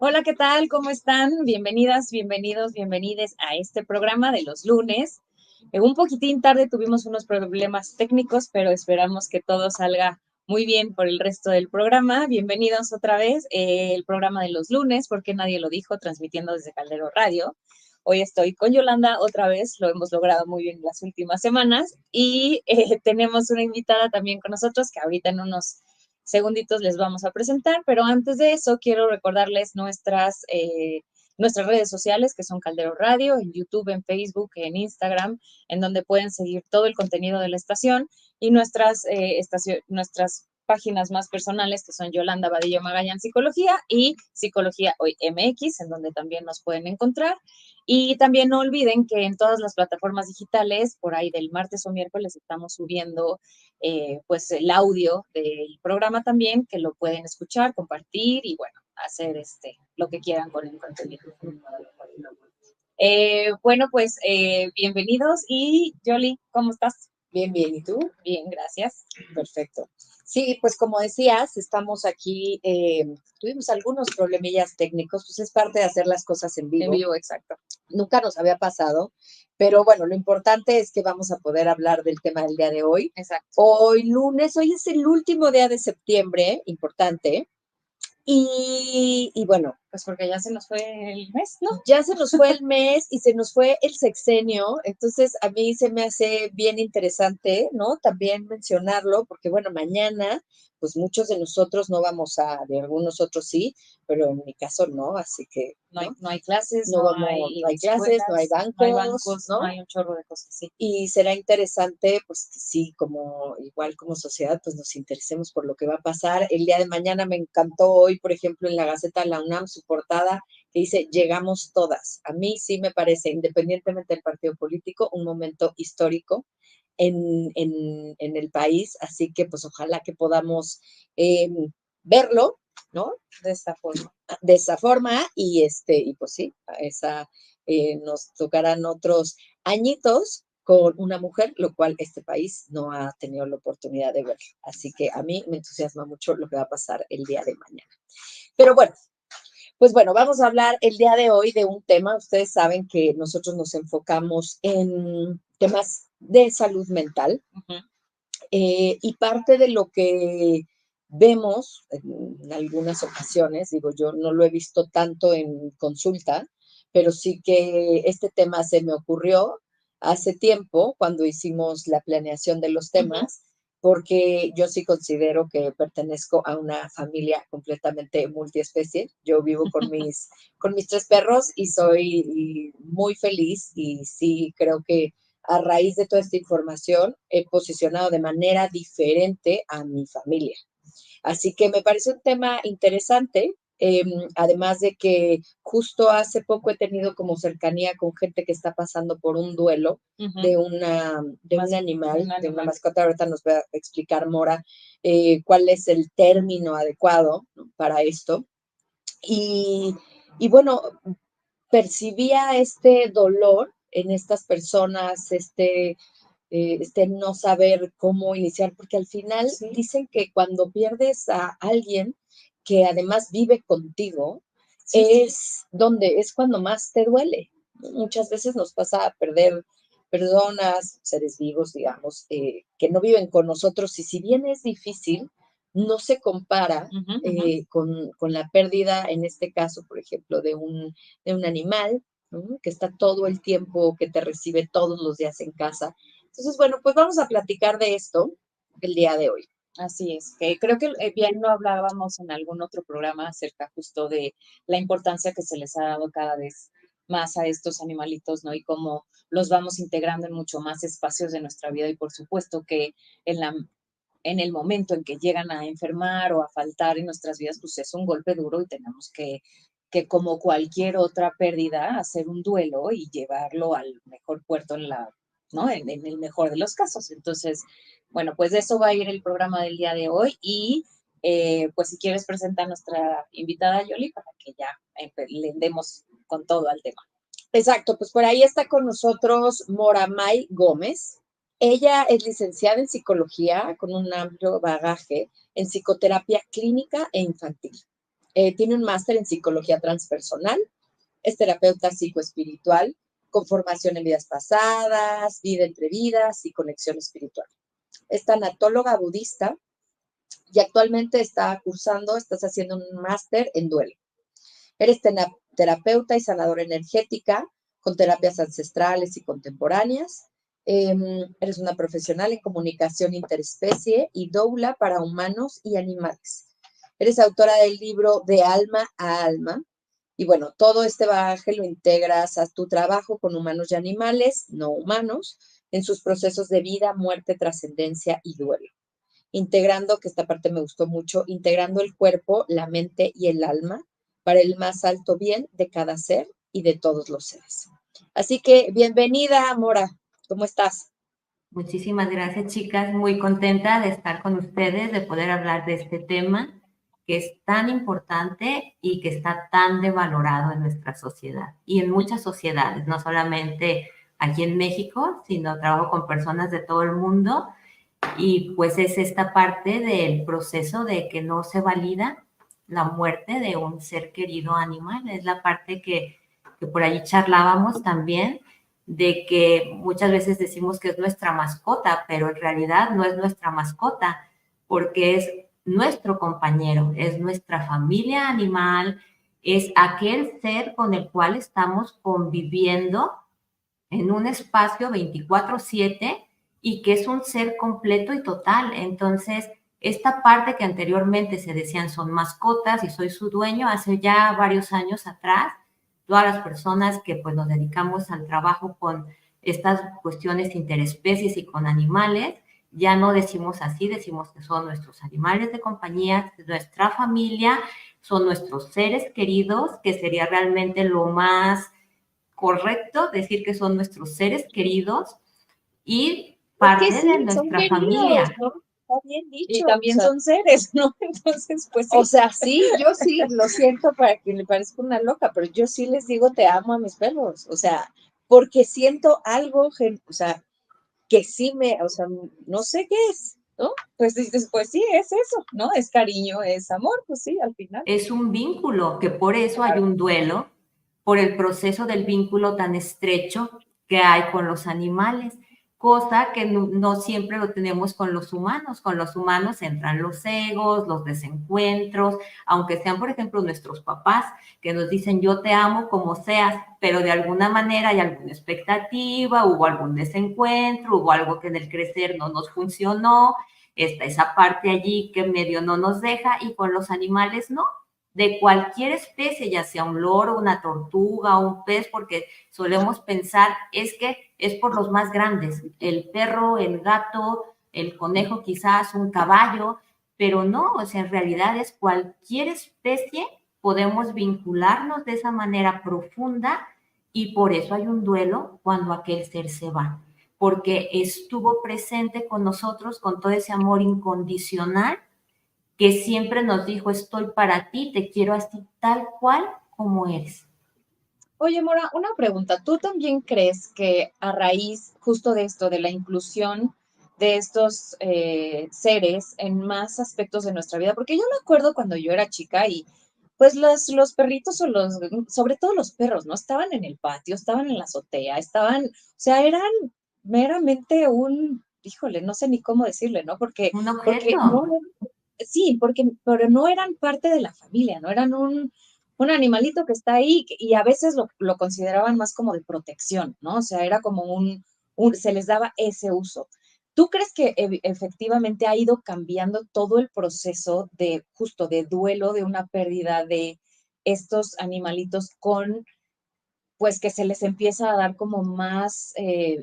Hola, ¿qué tal? ¿Cómo están? Bienvenidas, bienvenidos, bienvenides a este programa de los lunes. Un poquitín tarde tuvimos unos problemas técnicos, pero esperamos que todo salga muy bien por el resto del programa. Bienvenidos otra vez, el programa de los lunes, porque nadie lo dijo, transmitiendo desde Caldero Radio. Hoy estoy con Yolanda otra vez, lo hemos logrado muy bien las últimas semanas y tenemos una invitada también con nosotros que ahorita en unos segunditos les vamos a presentar, pero antes de eso quiero recordarles nuestras redes sociales, que son Caldero Radio, en YouTube, en Facebook, en Instagram, en donde pueden seguir todo el contenido de la estación y nuestras páginas más personales, que son Yolanda Badillo Magallanes Psicología y Psicología Hoy MX, en donde también nos pueden encontrar. Y también no olviden que en todas las plataformas digitales, por ahí del martes o miércoles, estamos subiendo pues el audio del programa también, que lo pueden escuchar, compartir y bueno, hacer lo que quieran con el contenido. Bueno, pues bienvenidos y Yoli, ¿cómo estás? Bien, bien. ¿Y tú? Bien, gracias. Perfecto. Sí, pues como decías, estamos aquí, tuvimos algunos problemillas técnicos, pues es parte de hacer las cosas en En vivo. vivo, exacto. Nunca nos había pasado, pero bueno, lo importante es que vamos a poder hablar del tema del día de hoy. Exacto. Hoy lunes, hoy es el último día de septiembre, importante. Y bueno, pues porque ya se nos fue el mes, ¿no? Ya se nos fue el mes y se nos fue el sexenio, entonces a mí se me hace bien interesante, ¿no? También mencionarlo, porque bueno, mañana, pues muchos de nosotros no vamos de algunos otros sí, pero en mi caso no, así que no hay clases, no vamos, no hay clases, no hay bancos, no ¿no? hay un chorro de cosas, sí. Y será interesante, pues que sí, como igual como sociedad, pues nos interesemos por lo que va a pasar. El día de mañana me encantó hoy, por ejemplo, en la Gaceta de la UNAM, su portada que dice, llegamos todas. A mí sí me parece, independientemente del partido político, un momento histórico en el país, así que pues ojalá que podamos verlo, ¿no? De esta forma. De esa forma, y pues sí, nos tocarán otros añitos con una mujer, lo cual este país no ha tenido la oportunidad de ver. Así que a mí me entusiasma mucho lo que va a pasar el día de mañana. Pero bueno, pues bueno, vamos a hablar el día de hoy de un tema. Ustedes saben que nosotros nos enfocamos en temas de salud mental. Y parte de lo que vemos en algunas ocasiones, digo, yo no lo he visto tanto en consulta, pero sí que este tema se me ocurrió hace tiempo cuando hicimos la planeación de los temas, porque yo sí considero que pertenezco a una familia completamente multiespecie. Yo vivo con mis tres perros y soy muy feliz y sí creo que a raíz de toda esta información he posicionado de manera diferente a mi familia. Así que me parece un tema interesante, además de que justo hace poco he tenido como cercanía con gente que está pasando por un duelo de un animal, de una mascota. Ahorita nos va a explicar Mora cuál es el término adecuado, ¿no?, para esto. Y bueno, percibía este dolor en estas personas, este no saber cómo iniciar, porque al final dicen que cuando pierdes a alguien que además vive contigo, es cuando más te duele. Muchas veces nos pasa a perder personas, seres vivos, digamos, que no viven con nosotros, y si bien es difícil, no se compara con la pérdida, en este caso, por ejemplo, de un animal, ¿no?, que está todo el tiempo, que te recibe todos los días en casa. Entonces, bueno, pues vamos a platicar de esto el día de hoy. Así es, que creo que bien lo hablábamos en algún otro programa acerca justo de la importancia que se les ha dado cada vez más a estos animalitos, ¿no? Y cómo los vamos integrando en mucho más espacios de nuestra vida y por supuesto que en la en el momento en que llegan a enfermar o a faltar en nuestras vidas, pues es un golpe duro y tenemos que como cualquier otra pérdida, hacer un duelo y llevarlo al mejor puerto ¿no? En el mejor de los casos. Entonces, bueno, pues de eso va a ir el programa del día de hoy y pues si quieres presentar a nuestra invitada Yoli para que ya le demos con todo al tema. Exacto, pues por ahí está con nosotros Moramay Gómez. Ella es licenciada en psicología con un amplio bagaje en psicoterapia clínica e infantil. Tiene un máster en psicología transpersonal, es terapeuta psicoespiritual, con formación en vidas pasadas, vida entre vidas y conexión espiritual. Es tanatóloga budista y actualmente estás haciendo un máster en duelo. Eres terapeuta y sanadora energética con terapias ancestrales y contemporáneas. Eres una profesional en comunicación interespecie y doula para humanos y animales. Eres autora del libro De Alma a Alma. Y bueno, todo este bagaje lo integras a tu trabajo con humanos y animales no humanos en sus procesos de vida, muerte, trascendencia y duelo. Integrando, que esta parte me gustó mucho, integrando el cuerpo, la mente y el alma para el más alto bien de cada ser y de todos los seres. Así que bienvenida, Mora. ¿Cómo estás? Muchísimas gracias, chicas. Muy contenta de estar con ustedes, de poder hablar de este tema que es tan importante y que está tan devalorado en nuestra sociedad y en muchas sociedades, no solamente aquí en México, sino trabajo con personas de todo el mundo y pues es esta parte del proceso de que no se valida la muerte de un ser querido animal. Es la parte que por allí charlábamos también de que muchas veces decimos que es nuestra mascota, pero en realidad no es nuestra mascota, porque es nuestro compañero, es nuestra familia animal, es aquel ser con el cual estamos conviviendo en un espacio 24/7 y que es un ser completo y total. Entonces, esta parte que anteriormente se decían son mascotas y soy su dueño, hace ya varios años atrás, todas las personas que pues nos dedicamos al trabajo con estas cuestiones interespecies y con animales, ya no decimos así, decimos que son nuestros animales de compañía, nuestra familia, son nuestros seres queridos, que sería realmente lo más correcto decir que son nuestros seres queridos y parte sí, de nuestra familia. ¿no? Está bien dicho. Y también son seres, ¿no? Entonces, pues sí. O sea, sí, yo sí, lo siento para que le parezca una loca, pero yo sí les digo te amo a mis perros, o sea, porque siento algo, o sea, que sí o sea, no sé qué es, ¿no? Pues dices, pues sí, es eso, ¿no? Es cariño, es amor, pues sí, al final. Es un vínculo, que por eso hay un duelo, por el proceso del vínculo tan estrecho que hay con los animales, cosa que no siempre lo tenemos con los humanos. Con los humanos entran los egos, los desencuentros, aunque sean, por ejemplo, nuestros papás, que nos dicen yo te amo como seas, pero de alguna manera hay alguna expectativa, hubo algún desencuentro, hubo algo que en el crecer no nos funcionó, está esa parte allí que medio no nos deja, y con los animales no, de cualquier especie, ya sea un loro, una tortuga, un pez, porque solemos pensar es que es por los más grandes, el perro, el gato, el conejo quizás, un caballo, pero no, o sea, en realidad es cualquier especie, podemos vincularnos de esa manera profunda y por eso hay un duelo cuando aquel ser se va, porque estuvo presente con nosotros con todo ese amor incondicional que siempre nos dijo, estoy para ti, te quiero así tal cual como eres. Oye, Mora, una pregunta. ¿Tú también crees que a raíz justo de esto, de la inclusión de estos seres en más aspectos de nuestra vida? Porque yo me acuerdo cuando yo era chica y pues los perritos sobre todo los perros, ¿no? Estaban en el patio, estaban en la azotea, estaban, o sea, eran meramente híjole, no sé ni cómo decirle, ¿no? Un Porque no, objeto. sí, pero no eran parte de la familia, no eran un animalito que está ahí y a veces lo consideraban más como de protección, ¿no? O sea, era como se les daba ese uso. ¿Tú crees que efectivamente ha ido cambiando todo el proceso de justo de duelo de una pérdida de estos animalitos pues que se les empieza a dar como más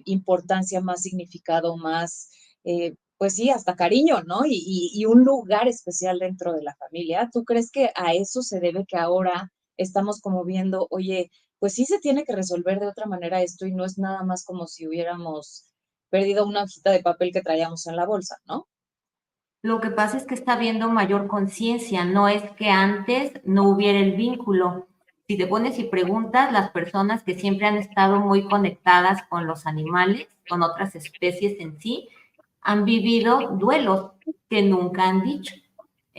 importancia, más significado, más, pues sí, hasta cariño, ¿no? Y un lugar especial dentro de la familia. ¿Tú crees que a eso se debe que ahora estamos como viendo, oye, pues sí se tiene que resolver de otra manera esto y no es nada más como si hubiéramos perdido una hojita de papel que traíamos en la bolsa, ¿no? Lo que pasa es que está habiendo mayor conciencia, no es que antes no hubiera el vínculo. Si te pones y preguntas, las personas que siempre han estado muy conectadas con los animales, con otras especies en sí, han vivido duelos que nunca han dicho.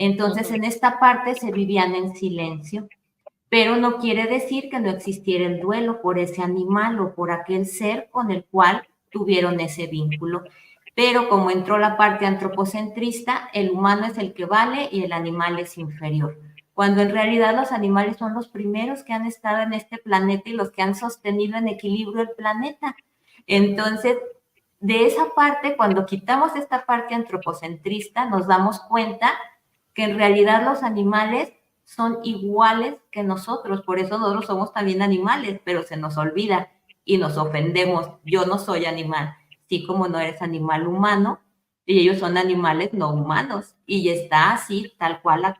Entonces, en esta parte se vivían en silencio, pero no quiere decir que no existiera el duelo por ese animal o por aquel ser con el cual tuvieron ese vínculo. Pero como entró la parte antropocentrista, el humano es el que vale y el animal es inferior, cuando en realidad los animales son los primeros que han estado en este planeta y los que han sostenido en equilibrio el planeta. Entonces, de esa parte, cuando quitamos esta parte antropocentrista, nos damos cuenta que en realidad los animales son iguales que nosotros, por eso nosotros somos también animales, pero se nos olvida y nos ofendemos. Yo no soy animal, así como no eres animal humano, y ellos son animales no humanos, y está así, tal cual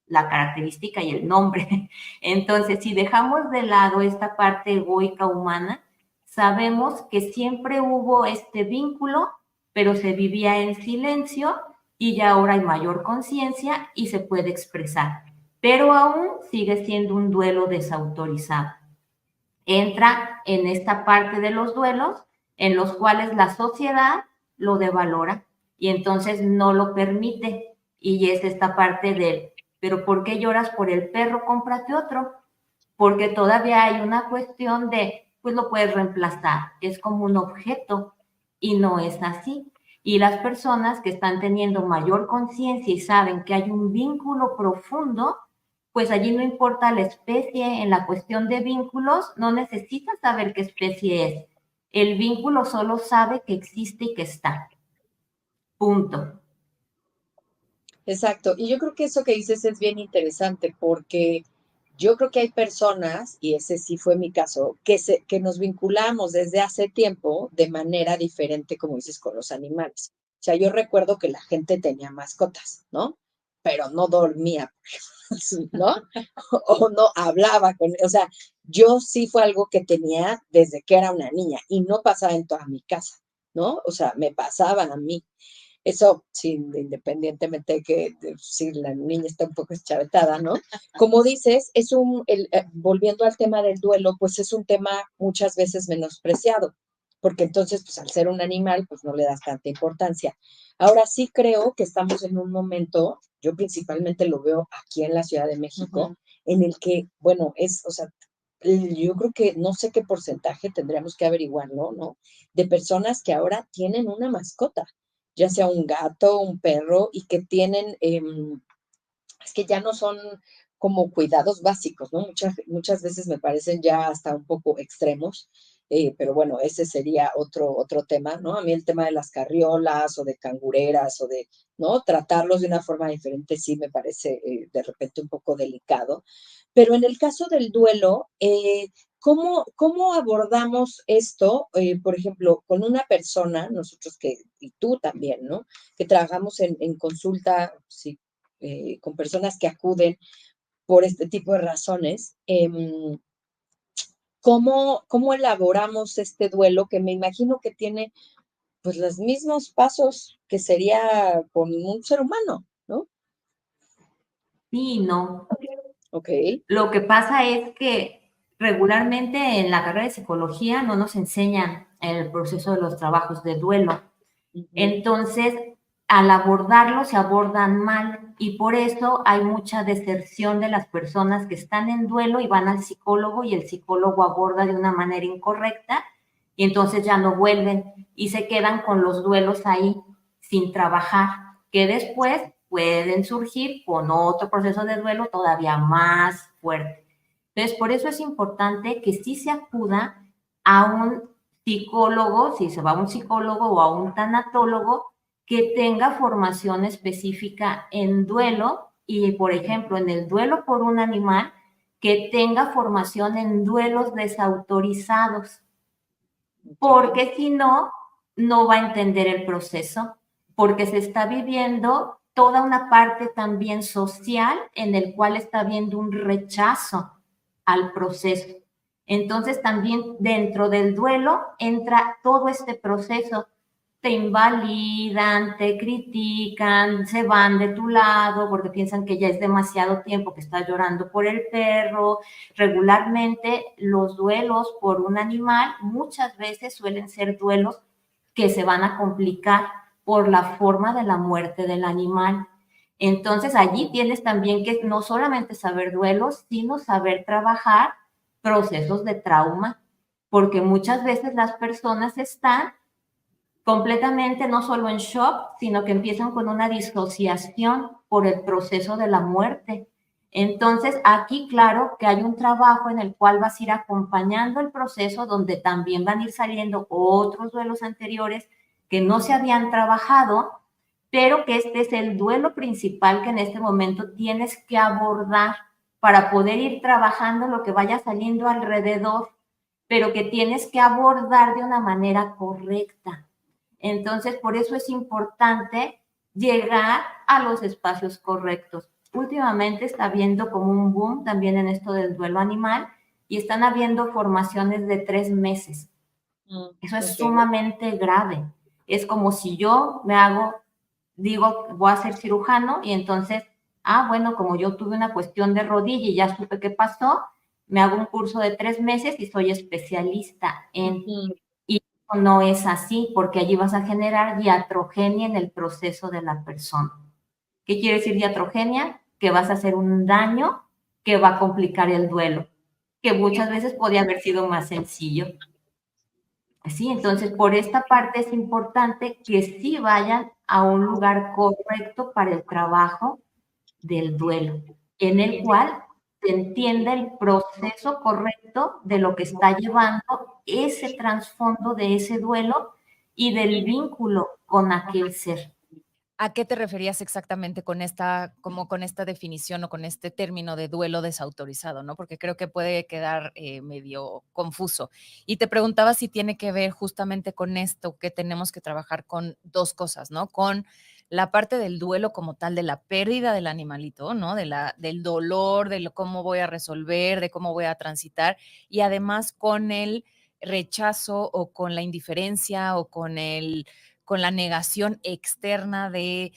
la característica y el nombre. Entonces, si dejamos de lado esta parte egoica humana, sabemos que siempre hubo este vínculo, pero se vivía en silencio y ya ahora hay mayor conciencia y se puede expresar. Pero aún sigue siendo un duelo desautorizado. Entra en esta parte de los duelos en los cuales la sociedad lo devalora y entonces no lo permite. Y es esta parte del, pero ¿por qué lloras por el perro? Cómprate otro. Porque todavía hay una cuestión de, pues lo puedes reemplazar, es como un objeto y no es así. Y las personas que están teniendo mayor conciencia y saben que hay un vínculo profundo, pues allí no importa la especie, en la cuestión de vínculos, no necesitas saber qué especie es. El vínculo solo sabe que existe y que está. Punto. Exacto. Y yo creo que eso que dices es bien interesante porque yo creo que hay personas, y ese sí fue mi caso, que nos vinculamos desde hace tiempo de manera diferente, como dices, con los animales. O sea, yo recuerdo que la gente tenía mascotas, ¿no? Pero no dormía, ¿no? O no hablaba con, o sea, yo sí fue algo que tenía desde que era una niña y no pasaba en toda mi casa, ¿no? O sea, me pasaban a mí. Eso, sí, independientemente de que si la niña está un poco eschavetada, ¿no? Como dices, volviendo al tema del duelo, pues es un tema muchas veces menospreciado, porque entonces, pues al ser un animal, pues no le das tanta importancia. Ahora sí creo que estamos en un momento, yo principalmente lo veo aquí en la Ciudad de México, en el que, bueno, o sea, yo creo que no sé qué porcentaje tendríamos que averiguarlo, ¿no? De personas que ahora tienen una mascota, ya sea un gato, un perro, y que tienen, es que ya no son como cuidados básicos, ¿no? Muchas veces me parecen ya hasta un poco extremos, pero bueno, ese sería otro tema, ¿no? A mí el tema de las carriolas o de cangureras o de, ¿no? Tratarlos de una forma diferente sí me parece de repente un poco delicado. Pero en el caso del duelo, ¿cómo abordamos esto, por ejemplo, con una persona, nosotros y tú también, ¿no? Que trabajamos en consulta, sí, con personas que acuden por este tipo de razones, ¿cómo elaboramos este duelo que me imagino que tiene pues los mismos pasos que sería con un ser humano, ¿no? Sí, no. Ok. Lo que pasa es que regularmente en la carrera de psicología no nos enseñan el proceso de los trabajos de duelo. Entonces, al abordarlo, se abordan mal y por eso hay mucha deserción de las personas que están en duelo y van al psicólogo y el psicólogo aborda de una manera incorrecta y entonces ya no vuelven y se quedan con los duelos ahí sin trabajar, que después pueden surgir con otro proceso de duelo todavía más fuerte. Entonces, por eso es importante que sí se acuda a un psicólogo, si se va a un psicólogo o a un tanatólogo, que tenga formación específica en duelo y, por ejemplo, en el duelo por un animal, que tenga formación en duelos desautorizados, porque si no, no va a entender el proceso, porque se está viviendo toda una parte también social en el cual está habiendo un rechazo al proceso. Entonces también dentro del duelo entra todo este proceso. Te invalidan, te critican, se van de tu lado porque piensan que ya es demasiado tiempo que estás llorando por el perro. Regularmente los duelos por un animal muchas veces suelen ser duelos que se van a complicar por la forma de la muerte del animal. Entonces allí tienes también que no solamente saber duelos, sino saber trabajar procesos de trauma, porque muchas veces las personas están completamente no solo en shock, sino que empiezan con una disociación por el proceso de la muerte. Entonces, aquí claro que hay un trabajo en el cual vas a ir acompañando el proceso, donde también van a ir saliendo otros duelos anteriores que no se habían trabajado, pero que este es el duelo principal que en este momento tienes que abordar para poder ir trabajando lo que vaya saliendo alrededor, pero que tienes que abordar de una manera correcta. Entonces, por eso es importante llegar a los espacios correctos. Últimamente está habiendo como un boom también en esto del duelo animal y están habiendo formaciones de 3 meses. Eso es sumamente grave. Es como si yo digo, voy a ser cirujano y entonces, bueno, como yo tuve una cuestión de rodilla y ya supe qué pasó, me hago un curso de 3 meses y soy especialista en... Y no es así, porque allí vas a generar iatrogenia en el proceso de la persona. ¿Qué quiere decir iatrogenia? Que vas a hacer un daño que va a complicar el duelo, que muchas veces podría haber sido más sencillo. Sí, entonces por esta parte es importante que sí vayan a un lugar correcto para el trabajo del duelo, en el cual se entienda el proceso correcto de lo que está llevando ese trasfondo de ese duelo y del vínculo con aquel ser. ¿A qué te referías exactamente con esta definición o con este término de duelo desautorizado, no? Porque creo que puede quedar medio confuso. Y te preguntaba si tiene que ver justamente con esto, que tenemos que trabajar con dos cosas, ¿no? Con la parte del duelo como tal, de la pérdida del animalito, ¿no? Del dolor, cómo voy a resolver, de cómo voy a transitar, y además con el rechazo o con la indiferencia o con la negación externa de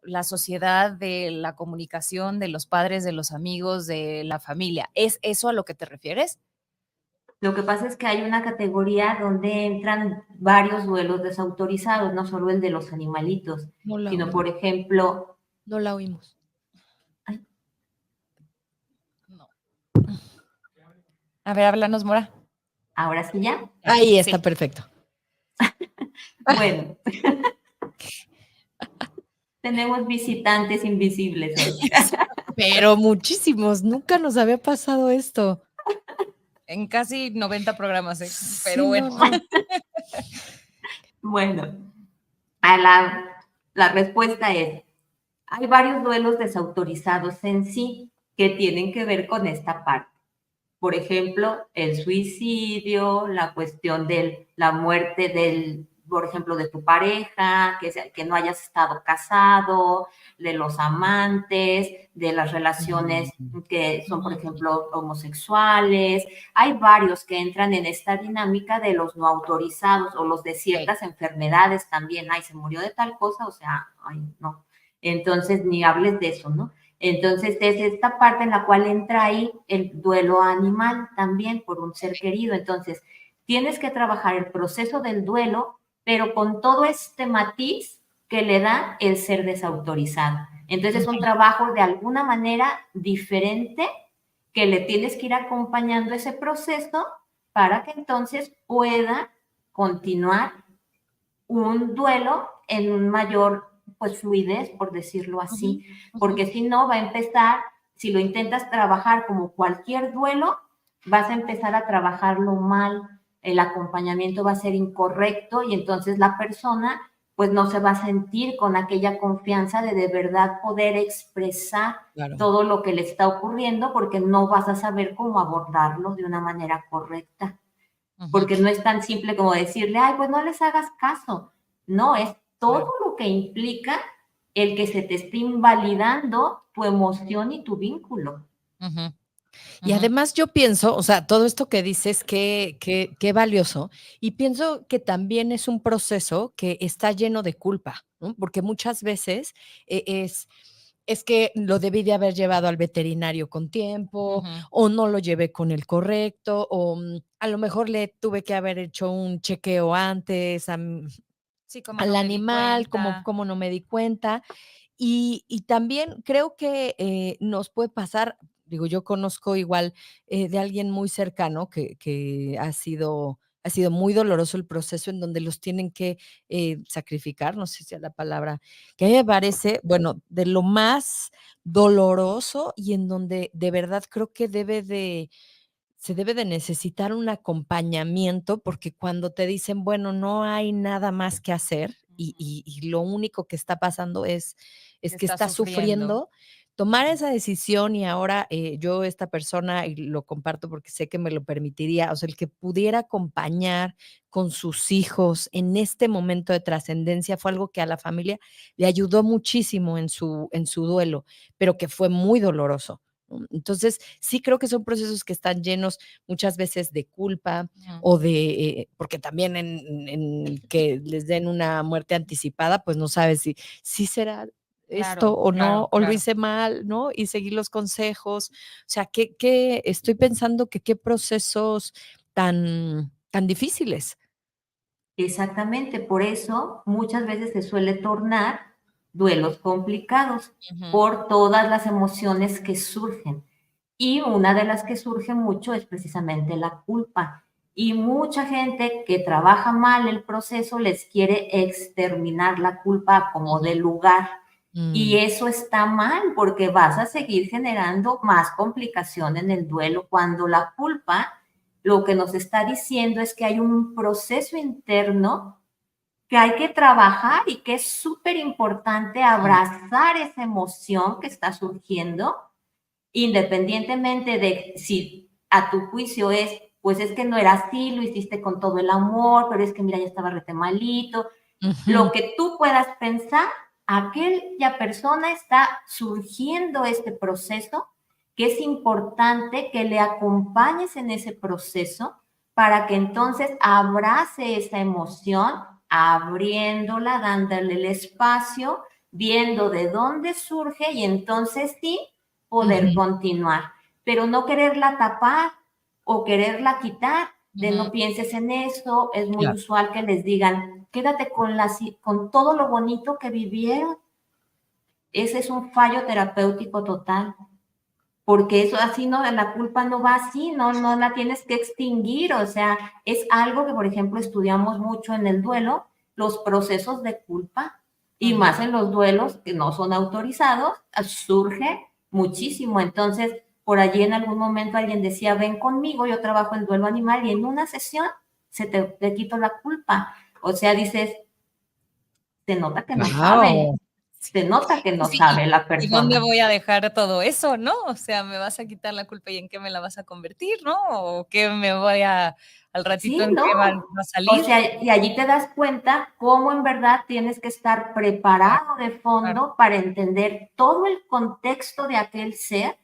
la sociedad, de la comunicación, de los padres, de los amigos, de la familia. ¿Es eso a lo que te refieres? Lo que pasa es que hay una categoría donde entran varios duelos desautorizados, no solo el de los animalitos, sino, por ejemplo... No la oímos. Ay. No. A ver, háblanos, Mora. ¿Ahora sí ya? Ahí está, sí. Perfecto. Bueno, tenemos visitantes invisibles hoy. Pero muchísimos, nunca nos había pasado esto. En casi 90 programas, pero sí, bueno. No. Bueno, la respuesta es, hay varios duelos desautorizados en sí que tienen que ver con esta parte. Por ejemplo, el suicidio, la cuestión de la muerte por ejemplo, de tu pareja, que no hayas estado casado, de los amantes, de las relaciones que son, por ejemplo, homosexuales. Hay varios que entran en esta dinámica de los no autorizados o los de ciertas enfermedades también. Ay, se murió de tal cosa, o sea, ay, no. Entonces, ni hables de eso, ¿no? Entonces, es esta parte en la cual entra ahí el duelo animal también por un ser querido. Entonces, tienes que trabajar el proceso del duelo, pero con todo este matiz que le da el ser desautorizado. Entonces, es un trabajo de alguna manera diferente que le tienes que ir acompañando ese proceso para que entonces pueda continuar un duelo en un mayor pues fluidez, por decirlo así, porque si no va a empezar, si lo intentas trabajar como cualquier duelo, vas a empezar a trabajarlo mal, el acompañamiento va a ser incorrecto y entonces la persona pues no se va a sentir con aquella confianza de verdad poder expresar todo lo que le está ocurriendo porque no vas a saber cómo abordarlo de una manera correcta. Porque no es tan simple como decirle, ay, pues no les hagas caso. No, es todo lo que implica el que se te esté invalidando tu emoción y tu vínculo. Y además yo pienso, o sea, todo esto que dices, qué valioso, y pienso que también es un proceso que está lleno de culpa, ¿no? Porque muchas veces es que lo debí de haber llevado al veterinario con tiempo, o no lo llevé con el correcto, o a lo mejor le tuve que haber hecho un chequeo antes Sí, al animal, como no me di cuenta. Y también creo que nos puede pasar, digo, yo conozco igual de alguien muy cercano que ha sido muy doloroso el proceso en donde los tienen que sacrificar, no sé si es la palabra, que a mí me parece, bueno, de lo más doloroso y en donde de verdad creo que se debe de necesitar un acompañamiento, porque cuando te dicen, bueno, no hay nada más que hacer y lo único que está pasando es que Está estás sufriendo, tomar esa decisión y ahora yo, esta persona, y lo comparto porque sé que me lo permitiría, o sea, el que pudiera acompañar con sus hijos en este momento de trascendencia fue algo que a la familia le ayudó muchísimo en su duelo, pero que fue muy doloroso. Entonces, sí creo que son procesos que están llenos muchas veces de culpa o de, porque también en que les den una muerte anticipada, pues no sabes si será esto Claro, o no, claro, o lo claro. hice mal, ¿no? Y seguir los consejos. O sea, que estoy pensando que qué procesos tan difíciles. Exactamente, por eso muchas veces se suele tornar duelos complicados Ujú. por todas las emociones que surgen. Y una de las que surge mucho es precisamente la culpa. Y mucha gente que trabaja mal el proceso les quiere exterminar la culpa como de lugar. Y eso está mal porque vas a seguir generando más complicación en el duelo cuando la culpa lo que nos está diciendo es que hay un proceso interno que hay que trabajar y que es súper importante abrazar esa emoción que está surgiendo, independientemente de si a tu juicio es, pues es que no era así, lo hiciste con todo el amor, pero es que mira, ya estaba rete malito. Lo que tú puedas pensar, aquella persona está surgiendo este proceso, que es importante que le acompañes en ese proceso para que entonces abrace esa emoción, abriéndola, dándole el espacio, viendo de dónde surge y entonces sí poder continuar, pero no quererla tapar o quererla quitar, de no pienses en eso. Es muy Claro. usual que les digan, quédate con todo lo bonito que vivieron. Ese es un fallo terapéutico total, porque eso así no, la culpa no va así, no la tienes que extinguir, o sea, es algo que, por ejemplo, estudiamos mucho en el duelo, los procesos de culpa, y más en los duelos que no son autorizados, surge muchísimo. Entonces, por allí en algún momento alguien decía, ven conmigo, yo trabajo en duelo animal, y en una sesión te quito la culpa. O sea, dices, se nota que no sabe, Wow. se nota que no Sí, sabe la ¿y dónde persona. voy a dejar todo eso, no? O sea, ¿me vas a quitar la culpa y en qué me la vas a convertir, no? ¿O qué me voy al ratito Sí, en no. qué va a O salir? sea, y allí te das cuenta cómo en verdad tienes que estar Claro, preparado de claro. fondo para entender todo el contexto de aquel ser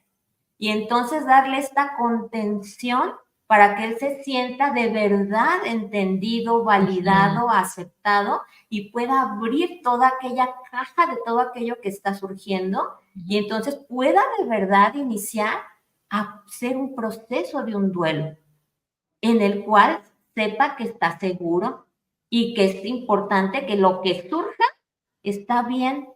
y entonces darle esta contención para que él se sienta de verdad entendido, validado, aceptado y pueda abrir toda aquella caja de todo aquello que está surgiendo y entonces pueda de verdad iniciar a hacer un proceso de un duelo en el cual sepa que está seguro y que es importante que lo que surja está bien,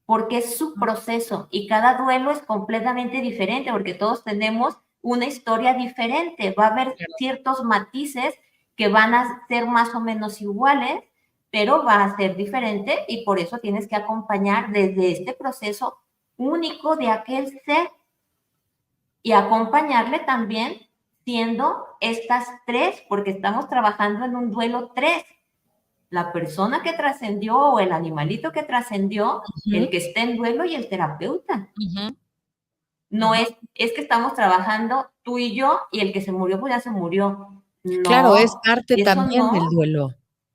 porque es su proceso y cada duelo es completamente diferente, porque todos tenemos una historia diferente. Va a haber ciertos matices que van a ser más o menos iguales, pero va a ser diferente y por eso tienes que acompañar desde este proceso único de aquel ser y acompañarle también siendo estas tres, porque estamos trabajando en un duelo tres. La persona que trascendió o el animalito que trascendió, el que está en duelo y el terapeuta. No es que estamos trabajando tú y yo y el que se murió, pues ya se murió. Claro, es No, parte eso también del no. duelo.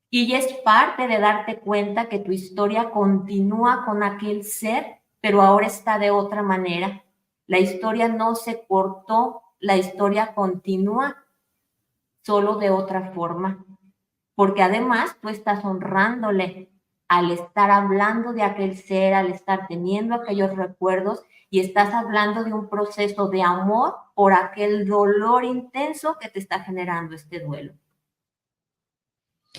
Y ya es parte de darte cuenta que tu historia continúa con aquel ser, pero ahora está de otra manera. La historia no se cortó, la historia continúa, solo de otra forma. Porque además tú estás honrándole al estar hablando de aquel ser, al estar teniendo aquellos recuerdos y estás hablando de un proceso de amor por aquel dolor intenso que te está generando este duelo.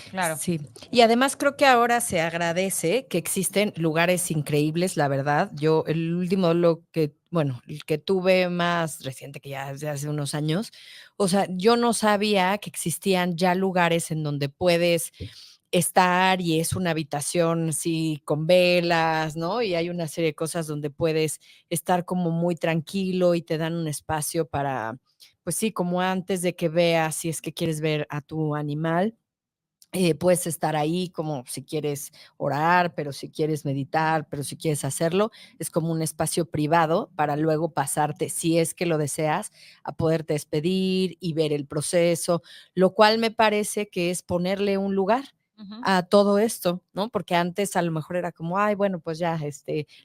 Claro. Sí, y además creo que ahora se agradece que existen lugares increíbles, la verdad. Yo el último el que tuve más reciente, que ya es de hace unos años, o sea, yo no sabía que existían ya lugares en donde puedes estar y es una habitación así con velas, ¿no? Y hay una serie de cosas donde puedes estar como muy tranquilo y te dan un espacio para, pues sí, como antes de que veas, si es que quieres ver a tu animal. Puedes estar ahí como si quieres orar, pero si quieres meditar, pero si quieres hacerlo, es como un espacio privado para luego pasarte, si es que lo deseas, a poderte despedir y ver el proceso, lo cual me parece que es ponerle un lugar Ujú. a todo esto, ¿no? Porque antes a lo mejor era como, ay, bueno, pues ya,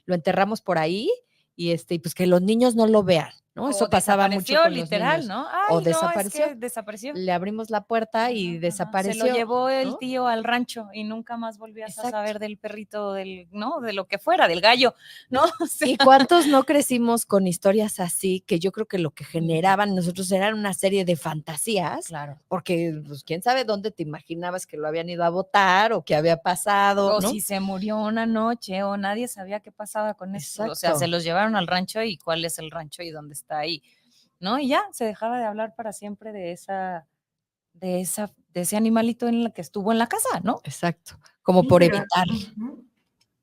lo enterramos por ahí y pues que los niños no lo vean, ¿no? O Eso pasaba mucho desapareció, con los literal, niños. ¿no? O Ay, no, es desapareció, que desapareció. le abrimos la puerta y Ajá, ajá. Se lo desapareció, llevó el ¿no? tío al rancho y nunca más volvías a Exacto. saber del perrito, del, ¿no? De lo que fuera, del gallo, ¿no? O sea, ¿Y cuántos no crecimos con historias así? Que yo creo que lo que Sí. generaban nosotros eran una serie de fantasías, claro. porque pues quién sabe dónde te imaginabas que lo habían ido a votar o qué había pasado, O ¿no? si se murió una noche o nadie sabía qué pasaba con eso. O sea, se Exacto. los llevaron al rancho y cuál es el rancho y dónde está ahí, ¿no? Y ya se dejaba de hablar para siempre de ese animalito en la que estuvo en la casa, ¿no? Exacto, como Sí, por pero evitar.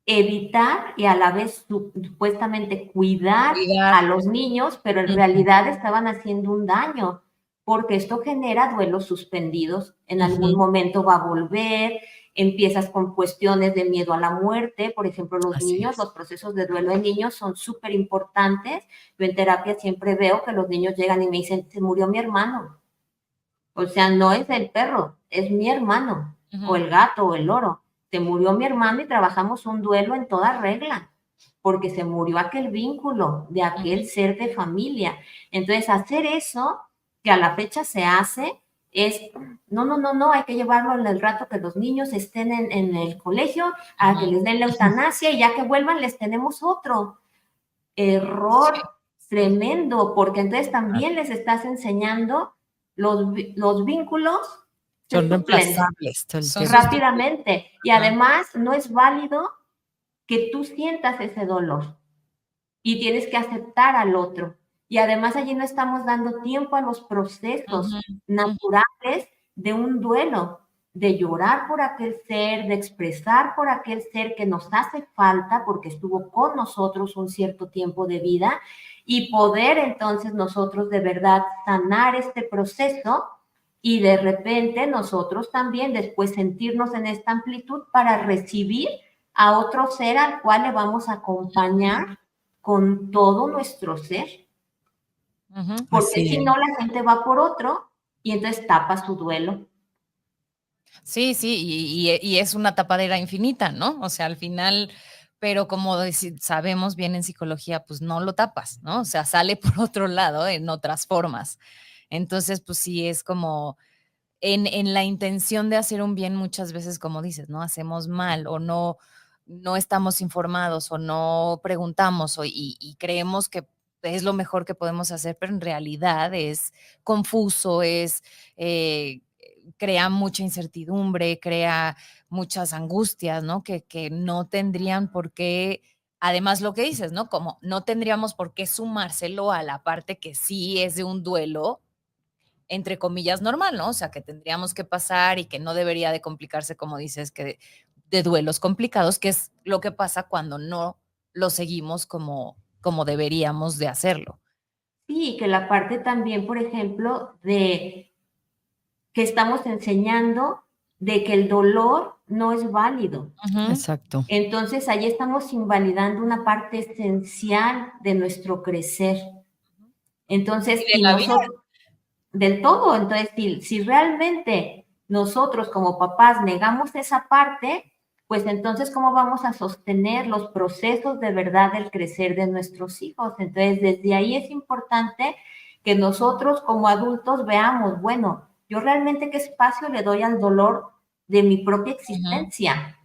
evitar y a la vez supuestamente cuidar Cuidar. a los niños, pero en Ujú. realidad estaban haciendo un daño, porque esto genera duelos suspendidos. En algún Ujú. momento va a volver, empiezas con cuestiones de miedo a la muerte. Por ejemplo, los Así niños, es. los procesos de duelo de niños son súper importantes. Yo en terapia siempre veo que los niños llegan y me dicen, se murió mi hermano. O sea, no es el perro, es mi hermano, o Ujú. el gato, o el loro. Se murió mi hermano y trabajamos un duelo en toda regla, porque se murió aquel vínculo de aquel Ujú. ser de familia. Entonces, hacer eso, que a la fecha se hace, es, no, hay que llevarlo en el rato que los niños estén en el colegio, a que Ujú. les den la eutanasia y ya que vuelvan les tenemos otro. Error Sí. tremendo, porque entonces Claro. también les estás enseñando los vínculos se Son suplen reemplazables todo el Son tiempo. rápidamente y Ajá. además no es válido que tú sientas ese dolor y tienes que aceptar al otro. Y además allí no estamos dando tiempo a los Ujú. procesos Ujú. naturales de un duelo, de llorar por aquel ser, de expresar por aquel ser que nos hace falta porque estuvo con nosotros un cierto tiempo de vida y poder entonces nosotros de verdad sanar este proceso y de repente nosotros también después sentirnos en esta amplitud para recibir a otro ser al cual le vamos a acompañar con todo nuestro ser, Ujú. porque Así si es. no la gente va por otro y entonces tapa su duelo. Sí, sí, y es una tapadera infinita, ¿no? O sea, al final, pero como sabemos bien en psicología, pues no lo tapas, ¿no? O sea, sale por otro lado en otras formas. Entonces, pues sí, es como en la intención de hacer un bien muchas veces, como dices, ¿no? Hacemos mal o no estamos informados o no preguntamos y creemos que es lo mejor que podemos hacer, pero en realidad es confuso, eh, crea mucha incertidumbre, crea muchas angustias, ¿no? Que no tendrían por qué, además lo que dices, ¿no? Como no tendríamos por qué sumárselo a la parte que sí es de un duelo, entre comillas, normal, ¿no? O sea, que tendríamos que pasar y que no debería de complicarse, como dices, que de duelos complicados, que es lo que pasa cuando no lo seguimos como deberíamos de hacerlo. Sí, que la parte también, por ejemplo, de que estamos enseñando de que el dolor no es válido. Ujú. Exacto. Entonces, ahí estamos invalidando una parte esencial de nuestro crecer. Y Entonces, de si la vida. nosotros, del todo, entonces, si realmente nosotros como papás negamos esa parte, pues entonces, ¿cómo vamos a sostener los procesos de verdad del crecer de nuestros hijos? Entonces, desde ahí es importante que nosotros como adultos veamos, bueno, yo realmente qué espacio le doy al dolor de mi propia Ujú. existencia,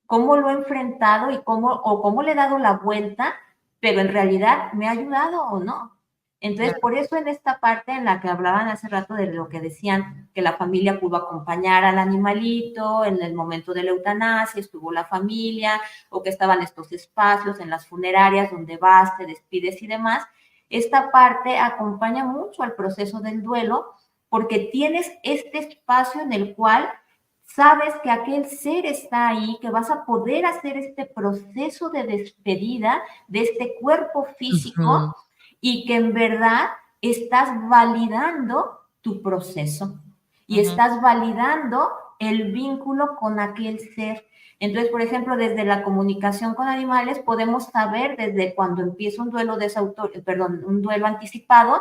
cómo lo he enfrentado y cómo le he dado la vuelta, pero en realidad me ha ayudado o no. Entonces, Claro. por eso en esta parte en la que hablaban hace rato de lo que decían que la familia pudo acompañar al animalito en el momento de la eutanasia, estuvo la familia, o que estaban estos espacios en las funerarias donde vas, te despides y demás, esta parte acompaña mucho al proceso del duelo porque tienes este espacio en el cual sabes que aquel ser está ahí, que vas a poder hacer este proceso de despedida de este cuerpo físico y que en verdad estás validando tu proceso y estás validando el vínculo con aquel ser. Entonces, por ejemplo, desde la comunicación con animales podemos saber desde cuando empieza un duelo un duelo anticipado,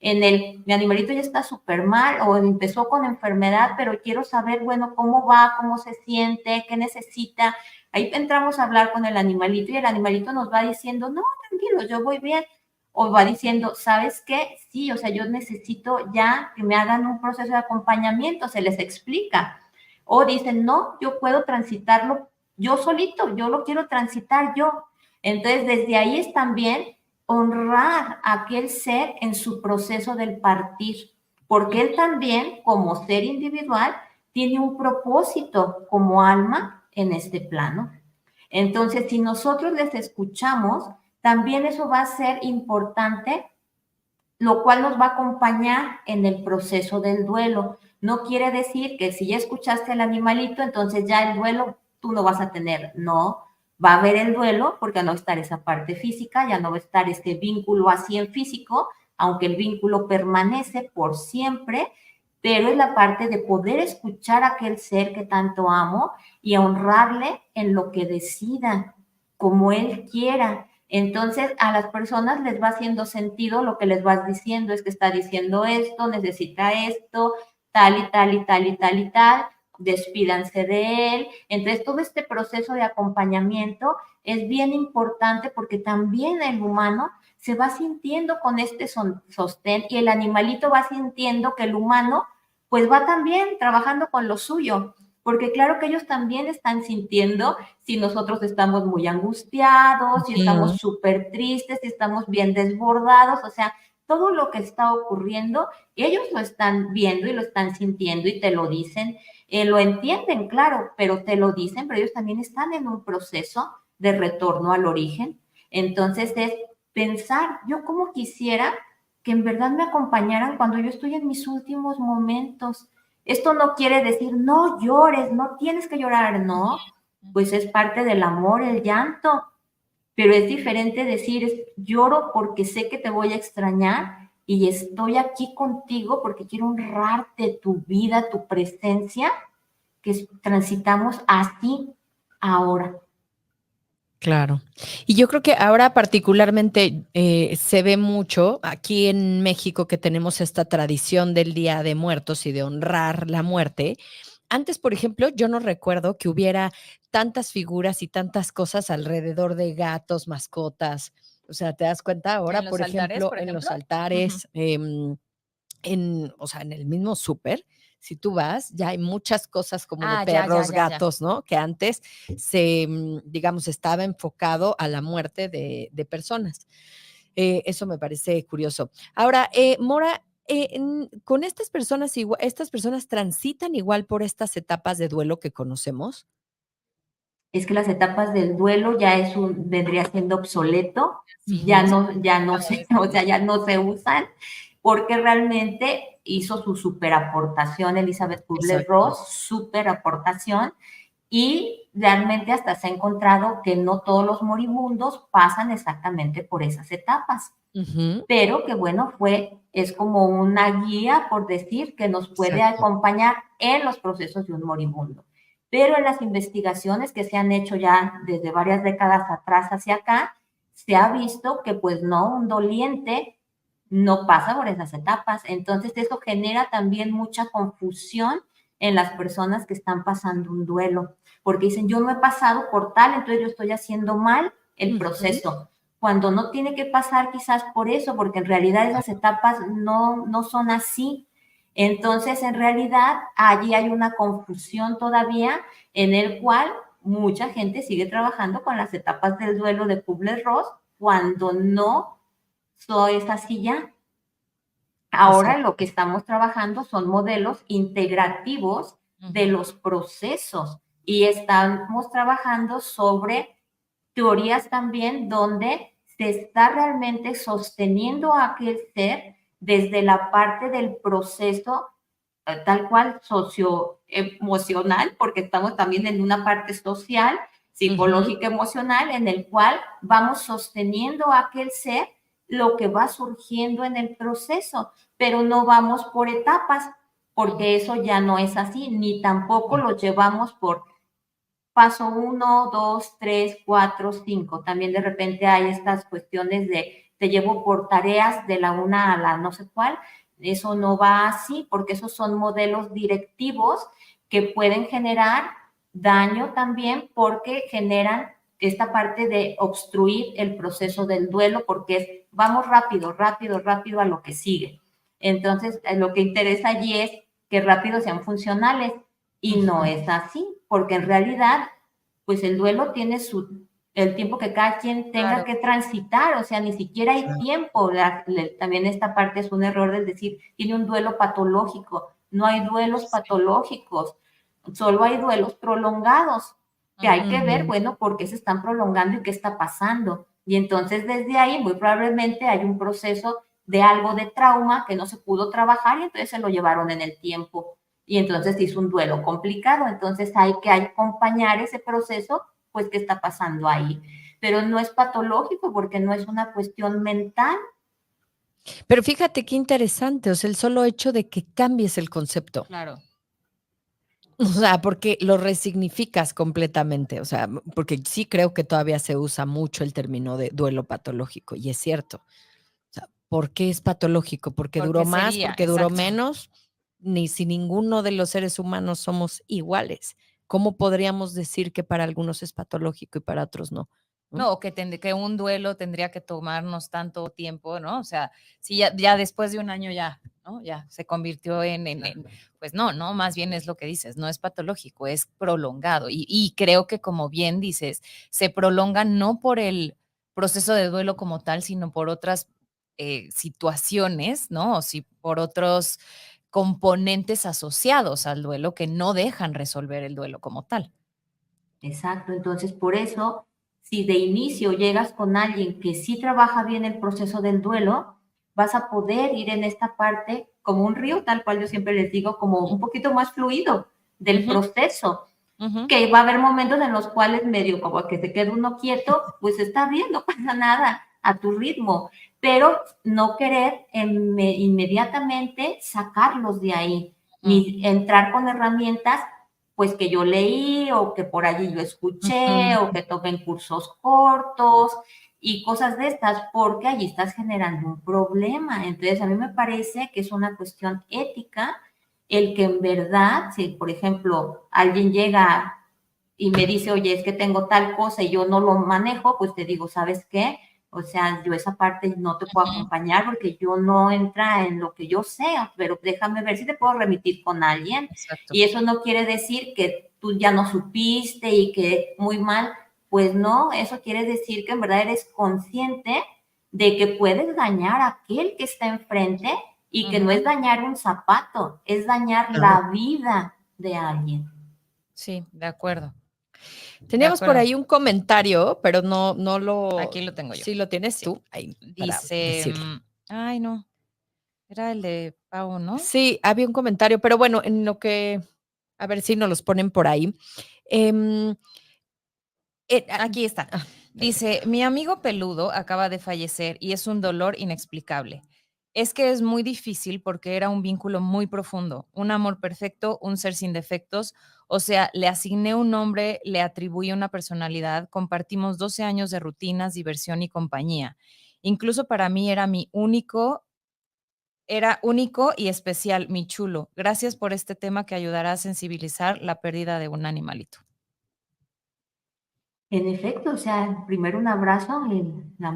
mi animalito ya está súper mal o empezó con enfermedad, pero quiero saber, bueno, cómo va, cómo se siente, qué necesita. Ahí entramos a hablar con el animalito y el animalito nos va diciendo, no, tranquilo, yo voy bien. O va diciendo, ¿sabes qué? Sí, o sea, yo necesito ya que me hagan un proceso de acompañamiento, se les explica. O dicen, no, yo puedo transitarlo yo solito, yo lo quiero transitar yo. Entonces, desde ahí es también honrar a aquel ser en su proceso del partir, porque él también, como ser individual, tiene un propósito como alma en este plano. Entonces, si nosotros les escuchamos, también eso va a ser importante, lo cual nos va a acompañar en el proceso del duelo. No quiere decir que si ya escuchaste al animalito, entonces ya el duelo tú no vas a tener. No, va a haber el duelo porque no va a estar esa parte física, ya no va a estar este vínculo así en físico, aunque el vínculo permanece por siempre, pero es la parte de poder escuchar a aquel ser que tanto amo y honrarle en lo que decida, como él quiera. Entonces, a las personas les va haciendo sentido lo que les vas diciendo, es que está diciendo esto, necesita esto, tal y tal y tal y tal y tal, despídanse de él. Entonces, todo este proceso de acompañamiento es bien importante porque también el humano se va sintiendo con este sostén y el animalito va sintiendo que el humano pues va también trabajando con lo suyo, porque claro que ellos también están sintiendo si nosotros estamos muy angustiados, si estamos súper tristes, si estamos bien desbordados, o sea, todo lo que está ocurriendo, ellos lo están viendo y lo están sintiendo y te lo dicen, lo entienden, claro, pero te lo dicen, pero ellos también están en un proceso de retorno al origen. Entonces es pensar, yo como quisiera que en verdad me acompañaran cuando yo estoy en mis últimos momentos. Esto no quiere decir, no llores, no tienes que llorar, no, pues es parte del amor, el llanto, pero es diferente decir, lloro porque sé que te voy a extrañar y estoy aquí contigo porque quiero honrarte tu vida, tu presencia, que transitamos así ahora. Claro. Y yo creo que ahora particularmente se ve mucho aquí en México que tenemos esta tradición del Día de Muertos y de honrar la muerte. Antes, por ejemplo, yo no recuerdo que hubiera tantas figuras y tantas cosas alrededor de gatos, mascotas. O sea, ¿te das cuenta ahora, ¿En los por altares, ejemplo, por en los ejemplo? altares, o sea, en el mismo súper, si tú vas, ya hay muchas cosas como de Ah, ya, ya, perros, ya, ya. gatos, ¿no? Que antes digamos, estaba enfocado a la muerte de personas. Eso me parece curioso. Ahora, Mora, con estas personas transitan igual por estas etapas de duelo que conocemos. Es que las etapas del duelo ya vendría siendo obsoleto, Sí, ya justo no acabo de se, decir. o sea, ya no se usan, porque realmente hizo su super aportación Elizabeth Exacto. Kubler-Ross, super aportación, y realmente hasta se ha encontrado que no todos los moribundos pasan exactamente por esas etapas, Ujú, pero que bueno, es como una guía, por decir, que nos puede exacto. acompañar en los procesos de un moribundo. Pero en las investigaciones que se han hecho ya desde varias décadas atrás hacia acá, se ha visto que pues no, un doliente no pasa por esas etapas. Entonces eso genera también mucha confusión en las personas que están pasando un duelo, porque dicen, yo no he pasado por tal, entonces yo estoy haciendo mal el proceso, cuando no tiene que pasar quizás por eso, porque en realidad esas etapas no son así. Entonces, en realidad, allí hay una confusión todavía en el cual mucha gente sigue trabajando con las etapas del duelo de Kubler-Ross cuando no es así ya. Ahora Exacto. lo que estamos trabajando son modelos integrativos de los procesos y estamos trabajando sobre teorías también donde se está realmente sosteniendo a aquel ser desde la parte del proceso tal cual socioemocional, porque estamos también en una parte social, psicológica, emocional, en el cual vamos sosteniendo a aquel ser lo que va surgiendo en el proceso, pero no vamos por etapas, porque eso ya no es así, ni tampoco lo llevamos por paso 1, 2, 3, 4, 5. También de repente hay estas cuestiones de te llevo por tareas de la una a la no sé cuál. Eso no va así porque esos son modelos directivos que pueden generar daño también porque generan esta parte de obstruir el proceso del duelo porque es vamos rápido, rápido, rápido a lo que sigue. Entonces, lo que interesa allí es que rápido sean funcionales y no es así, porque en realidad, pues el duelo tiene el tiempo que cada quien tenga que transitar, o sea, ni siquiera hay tiempo. También esta parte es un error del decir, tiene un duelo patológico. No hay duelos patológicos, solo hay duelos prolongados, que hay que ver, bueno, por qué se están prolongando y qué está pasando. Y entonces desde ahí muy probablemente hay un proceso de algo de trauma que no se pudo trabajar y entonces se lo llevaron en el tiempo y entonces hizo un duelo complicado. Entonces hay que acompañar ese proceso, pues, ¿qué está pasando ahí? Pero no es patológico porque no es una cuestión mental. Pero fíjate qué interesante, o sea, el solo hecho de que cambies el concepto. Claro. O sea, porque lo resignificas completamente, o sea, porque sí creo que todavía se usa mucho el término de duelo patológico, y es cierto. O sea, ¿por qué es patológico? ¿Porque duró Porque más? sería, ¿Porque duró exacto. menos? Ni si ninguno de los seres humanos somos iguales. ¿Cómo podríamos decir que para algunos es patológico y para otros no? No, que un duelo tendría que tomarnos tanto tiempo, ¿no? O sea, si ya después de un año ya, ¿no? Ya se convirtió pues no, más bien es lo que dices, no es patológico, es prolongado. Y creo que como bien dices, se prolonga no por el proceso de duelo como tal, sino por otras situaciones, ¿no? O si por otros componentes asociados al duelo que no dejan resolver el duelo como tal. Exacto, entonces por eso, si de inicio llegas con alguien que sí trabaja bien el proceso del duelo, vas a poder ir en esta parte como un río, tal cual yo siempre les digo, como un poquito más fluido del proceso, que va a haber momentos en los cuales medio como que se queda uno quieto, pues está bien, no pasa nada, a tu ritmo, pero no querer inmediatamente sacarlos de ahí, ni entrar con herramientas pues que yo leí o que por allí yo escuché o que tomen cursos cortos y cosas de estas, porque allí estás generando un problema. Entonces, a mí me parece que es una cuestión ética el que en verdad, si por ejemplo alguien llega y me dice, oye, es que tengo tal cosa y yo no lo manejo, pues te digo, ¿sabes qué? O sea, yo esa parte no te puedo acompañar porque yo no entra en lo que yo sé, pero déjame ver si te puedo remitir con alguien. Exacto. Y eso no quiere decir que tú ya no supiste y que muy mal, pues no, eso quiere decir que en verdad eres consciente de que puedes dañar a aquel que está enfrente y que no es dañar un zapato, es dañar la vida de alguien. Sí, de acuerdo. Teníamos por ahí un comentario, pero no lo. Aquí lo tengo yo. ¿Sí lo tienes Sí. tú? Ahí, para Dice, decirlo. ay, no, era el de Pau, ¿no? Sí, había un comentario, pero bueno, en lo que. A ver si nos los ponen por ahí. Aquí está. Dice, mi amigo peludo acaba de fallecer y es un dolor inexplicable. Es que es muy difícil porque era un vínculo muy profundo, un amor perfecto, un ser sin defectos. O sea, le asigné un nombre, le atribuí una personalidad, compartimos 12 años de rutinas, diversión y compañía. Incluso para mí era único y especial, mi chulo. Gracias por este tema que ayudará a sensibilizar la pérdida de un animalito. En efecto, o sea, primero un abrazo y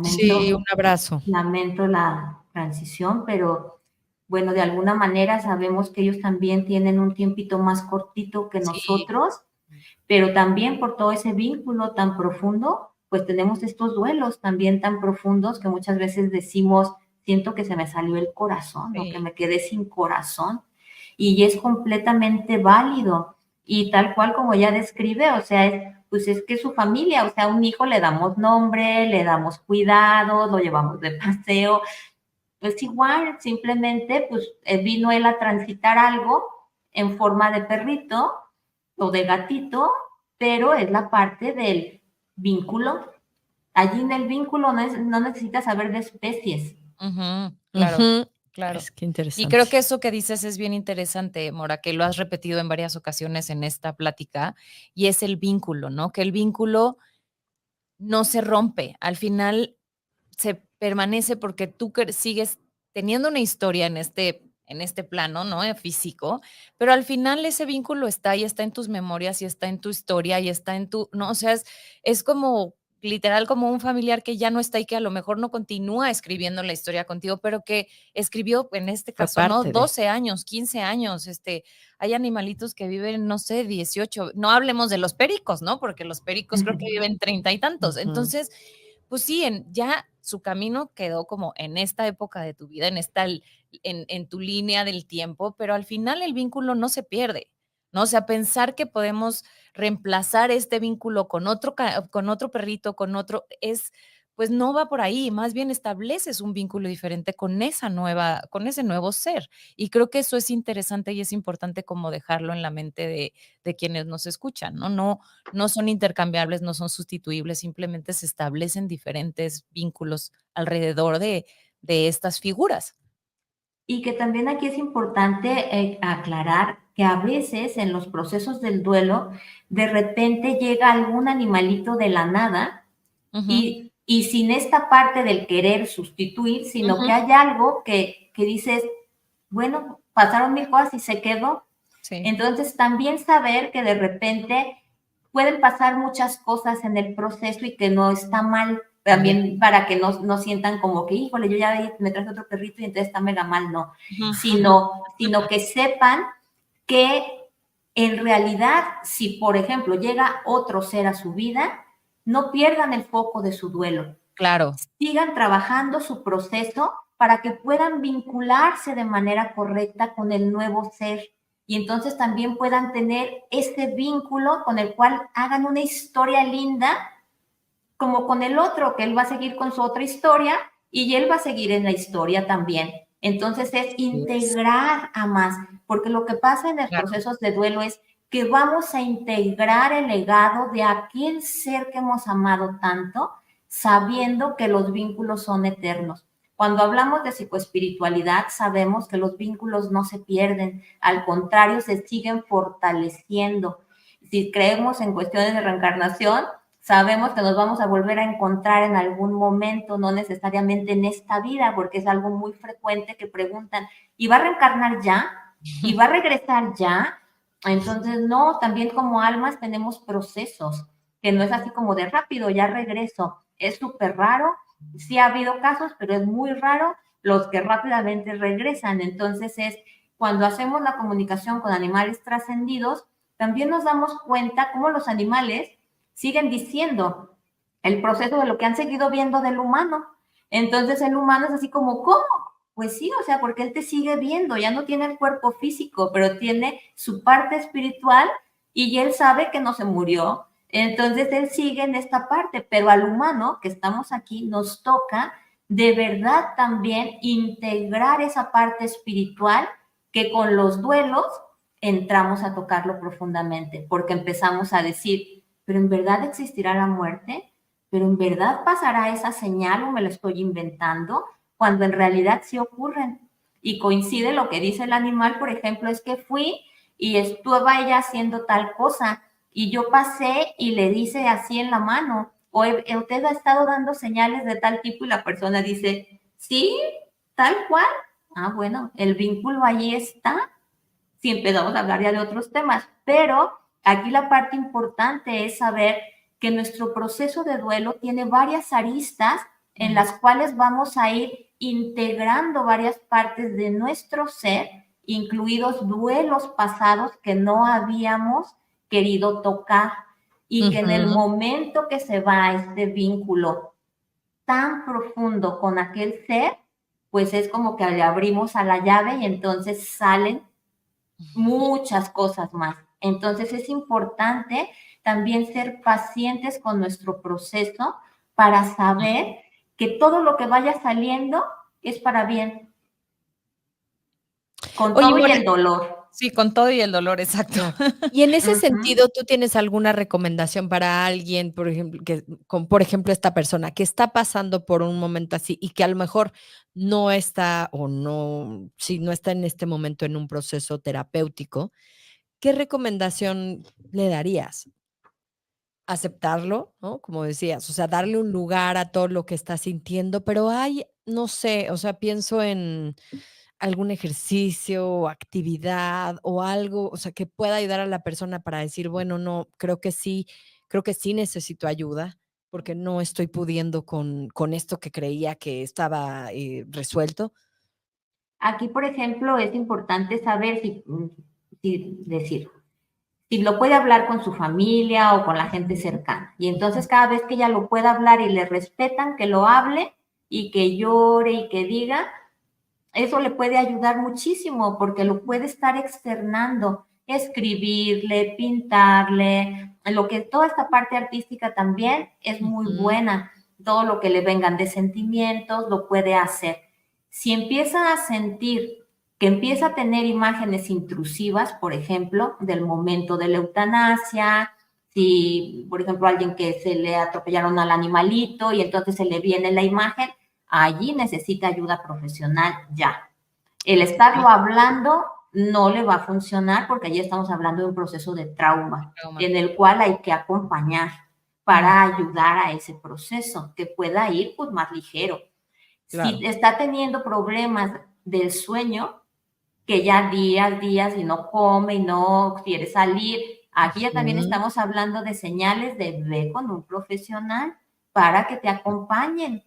Sí, un abrazo. lamento la transición, pero bueno, de alguna manera sabemos que ellos también tienen un tiempito más cortito que Sí. nosotros, pero también por todo ese vínculo tan profundo, pues tenemos estos duelos también tan profundos que muchas veces decimos, siento que se me salió el corazón, o que Sí. me quedé sin corazón, y es completamente válido. Y tal cual como ella describe, o sea, pues es que su familia, o sea, a un hijo le damos nombre, le damos cuidados, lo llevamos de paseo, pues igual, simplemente, pues vino él a transitar algo en forma de perrito o de gatito, pero es la parte del vínculo. Allí en el vínculo no necesitas saber de especies. Claro, Ujú. claro. Es que Y creo que interesante. eso que dices es bien interesante, Mora, que lo has repetido en varias ocasiones en esta plática, y es el vínculo, ¿no? Que el vínculo no se rompe. Al final se permanece porque tú sigues teniendo una historia en este plano, ¿no? Físico, pero al final ese vínculo está y está en tus memorias y está en tu historia y está en tu, no, o sea, es como literal como un familiar que ya no está y que a lo mejor no continúa escribiendo la historia contigo, pero que escribió en este Fue caso, ¿no? parte de. 12 años, 15 años, hay animalitos que viven, no sé, 18, no hablemos de los pericos, ¿no? Porque los pericos creo que viven 30 y tantos. Ujú. Entonces, pues sí, ya su camino quedó como en esta época de tu vida, en tu línea del tiempo, pero al final el vínculo no se pierde, ¿no? O sea, pensar que podemos reemplazar este vínculo con otro perrito, pues no va por ahí, más bien estableces un vínculo diferente con ese nuevo ser. Y creo que eso es interesante y es importante como dejarlo en la mente de quienes nos escuchan, ¿no? No son intercambiables, no son sustituibles, simplemente se establecen diferentes vínculos alrededor de estas figuras. Y que también aquí es importante aclarar que a veces en los procesos del duelo, de repente llega algún animalito de la nada Ujú, y sin esta parte del querer sustituir, sino que ujú, hay algo que dices, bueno, pasaron 1000 cosas y se quedó. sí, Entonces, también saber que de repente pueden pasar muchas cosas en el proceso y que no está mal, también para que no sientan como que, híjole, yo ya me traje otro perrito y entonces está mega mal, no, ujú, sino que sepan que en realidad, si por ejemplo llega otro ser a su vida, no pierdan el foco de su duelo, claro, sigan trabajando su proceso para que puedan vincularse de manera correcta con el nuevo ser y entonces también puedan tener este vínculo con el cual hagan una historia linda, como con el otro, que él va a seguir con su otra historia y él va a seguir en la historia también. Entonces es Así es. integrar a más, porque lo que pasa en los claro, procesos de duelo es que vamos a integrar el legado de aquel ser que hemos amado tanto, sabiendo que los vínculos son eternos. Cuando hablamos de psicoespiritualidad, sabemos que los vínculos no se pierden, al contrario, se siguen fortaleciendo. Si creemos en cuestiones de reencarnación, sabemos que nos vamos a volver a encontrar en algún momento, no necesariamente en esta vida, porque es algo muy frecuente que preguntan, ¿y va a reencarnar ya? ¿Y va a regresar ya? Entonces, no, también como almas tenemos procesos, que no es así como de rápido, ya regreso. Es súper raro, sí ha habido casos, pero es muy raro los que rápidamente regresan. Entonces es cuando hacemos la comunicación con animales trascendidos, también nos damos cuenta cómo los animales siguen diciendo el proceso de lo que han seguido viendo del humano. Entonces el humano es así como, ¿cómo? Pues sí, o sea, porque él te sigue viendo, ya no tiene el cuerpo físico, pero tiene su parte espiritual y él sabe que no se murió. Entonces él sigue en esta parte, pero al humano que estamos aquí nos toca de verdad también integrar esa parte espiritual que con los duelos entramos a tocarlo profundamente, porque empezamos a decir, pero en verdad existirá la muerte, pero en verdad pasará esa señal o me lo estoy inventando, cuando en realidad sí ocurren. Y coincide lo que dice el animal, por ejemplo, es que fui y estuvo ella haciendo tal cosa y yo pasé y le dice así en la mano, o usted ha estado dando señales de tal tipo y la persona dice, sí, tal cual. Ah, bueno, el vínculo ahí está, si empezamos a hablar ya de otros temas, pero aquí la parte importante es saber que nuestro proceso de duelo tiene varias aristas en las cuales vamos a ir integrando varias partes de nuestro ser, incluidos duelos pasados que no habíamos querido tocar y que en el Ujú. momento que se va este vínculo tan profundo con aquel ser, pues es como que le abrimos a la llave y entonces salen muchas cosas más. Entonces es importante también ser pacientes con nuestro proceso para saber que todo lo que vaya saliendo es para bien, con Oye, todo y More, el dolor. Sí, con todo y el dolor, exacto. claro. Y en ese Ujú. sentido, ¿tú tienes alguna recomendación para alguien, por ejemplo, por ejemplo, esta persona que está pasando por un momento así y que a lo mejor no está o no, si no está en este momento en un proceso terapéutico? ¿Qué recomendación le darías? Aceptarlo, ¿no? Como decías, o sea, darle un lugar a todo lo que está sintiendo, pero hay, no sé, o sea, pienso en algún ejercicio o actividad o algo, o sea, que pueda ayudar a la persona para decir, bueno, no, creo que sí necesito ayuda porque no estoy pudiendo con esto que creía que estaba resuelto. Aquí, por ejemplo, es importante saber si decir, si lo puede hablar con su familia o con la gente cercana. Y entonces cada vez que ella lo pueda hablar y le respetan, que lo hable y que llore y que diga, eso le puede ayudar muchísimo porque lo puede estar externando, escribirle, pintarle, lo que toda esta parte artística también es muy buena. Todo lo que le vengan de sentimientos lo puede hacer. Si empieza a sentir que empieza a tener imágenes intrusivas, por ejemplo, del momento de la eutanasia, si, por ejemplo, alguien que se le atropellaron al animalito y entonces se le viene la imagen, allí necesita ayuda profesional ya. El estarlo hablando no le va a funcionar porque allí estamos hablando de un proceso de trauma en el cual hay que acompañar para ayudar a ese proceso, que pueda ir pues más ligero. Claro. Si está teniendo problemas del sueño, que ya días y no come y no quiere salir, aquí ya también estamos hablando de señales de ve con un profesional para que te acompañen.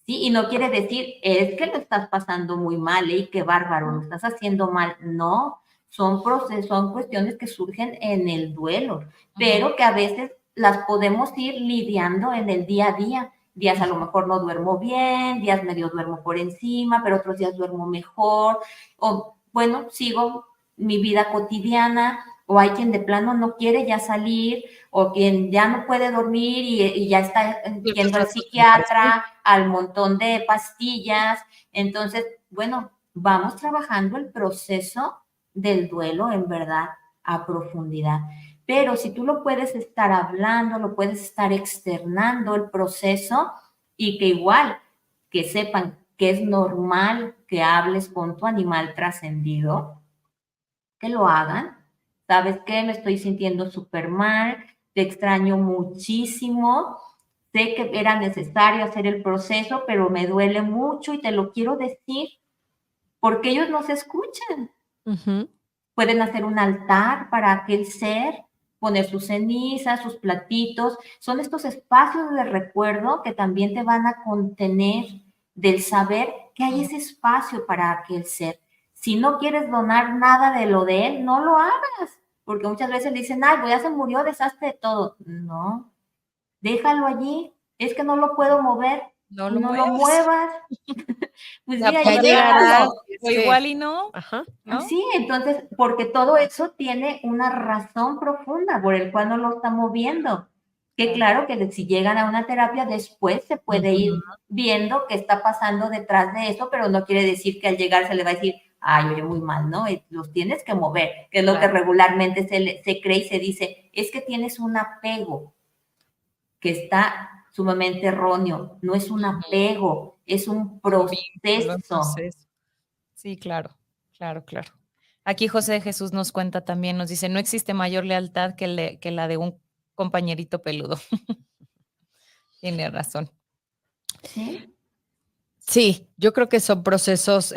¿Sí? Y no quiere decir, es que lo estás pasando muy mal, y qué bárbaro, lo estás haciendo mal. No, son procesos, son cuestiones que surgen en el duelo, pero que a veces las podemos ir lidiando en el día a día. Días a lo mejor no duermo bien, días medio duermo por encima, pero otros días duermo mejor, o bueno, sigo mi vida cotidiana, o hay quien de plano no quiere ya salir, o quien ya no puede dormir y ya está yendo al psiquiatra, al montón de pastillas. Entonces, bueno, vamos trabajando el proceso del duelo en verdad a profundidad. Pero si tú lo puedes estar hablando, lo puedes estar externando el proceso y que igual, que sepan que es normal que hables con tu animal trascendido, que lo hagan. ¿Sabes qué? Me estoy sintiendo súper mal, te extraño muchísimo, sé que era necesario hacer el proceso, pero me duele mucho y te lo quiero decir, porque ellos nos escuchan. Pueden hacer un altar para aquel ser, poner sus cenizas, sus platitos. Son estos espacios de recuerdo que también te van a contener del saber que hay ese espacio para aquel ser. Si no quieres donar nada de lo de él, no lo hagas, porque muchas veces dicen, ay, pues ya se murió, deshazte de todo. No, déjalo allí, es que no lo puedo mover, No lo no lo muevas. muevas. Pues Ya mira, Ya ya llegará. déjalo. O igual y no, Ajá. ¿no? Sí, entonces, porque todo eso tiene una razón profunda por el cual no lo estamos viendo. Que claro que si llegan a una terapia después se puede ir viendo qué está pasando detrás de eso, pero no quiere decir que al llegar se le va a decir, ay, oye, muy mal, ¿no? Los tienes que mover, que es lo que regularmente se cree y se dice, es que tienes un apego que está sumamente erróneo, no es un apego, es un Vínculo, proceso. entonces. Sí, claro, claro, claro. Aquí José de Jesús nos cuenta también, nos dice, no existe mayor lealtad que la de un compañerito peludo. Tiene razón. ¿Sí? Sí, yo creo que son procesos,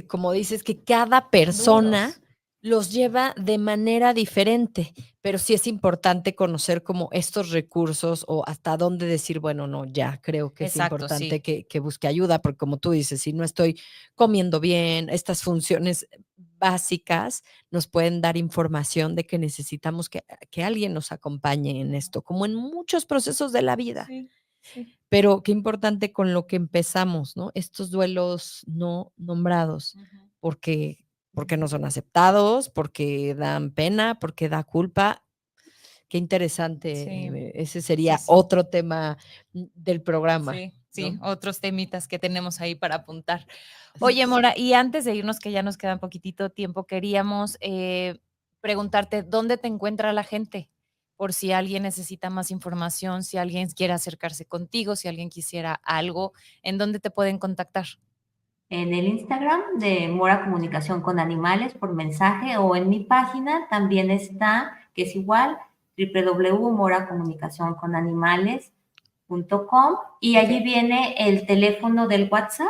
como dices, que cada persona Duros. los lleva de manera diferente, pero sí es importante conocer como estos recursos o hasta dónde decir, bueno, no, ya creo que es Exacto, importante sí. que busque ayuda, porque como tú dices, si no estoy comiendo bien, estas funciones básicas nos pueden dar información de que necesitamos que alguien nos acompañe en esto, como en muchos procesos de la vida. Sí. pero qué importante con lo que empezamos, ¿no? Estos duelos no nombrados, porque no son aceptados, porque dan pena, porque da culpa. Qué interesante. Sí. Ese sería Sí. otro tema del programa. Sí, ¿no? otros temitas que tenemos ahí para apuntar. Oye, Mora, y antes de irnos, que ya nos queda un poquitito tiempo, queríamos preguntarte dónde te encuentra la gente, por si alguien necesita más información, si alguien quiere acercarse contigo, si alguien quisiera algo, ¿en dónde te pueden contactar? En el Instagram de Mora Comunicación con Animales por mensaje, o en mi página también está, que es igual, www.moracomunicacionconanimales.com, y allí viene el teléfono del WhatsApp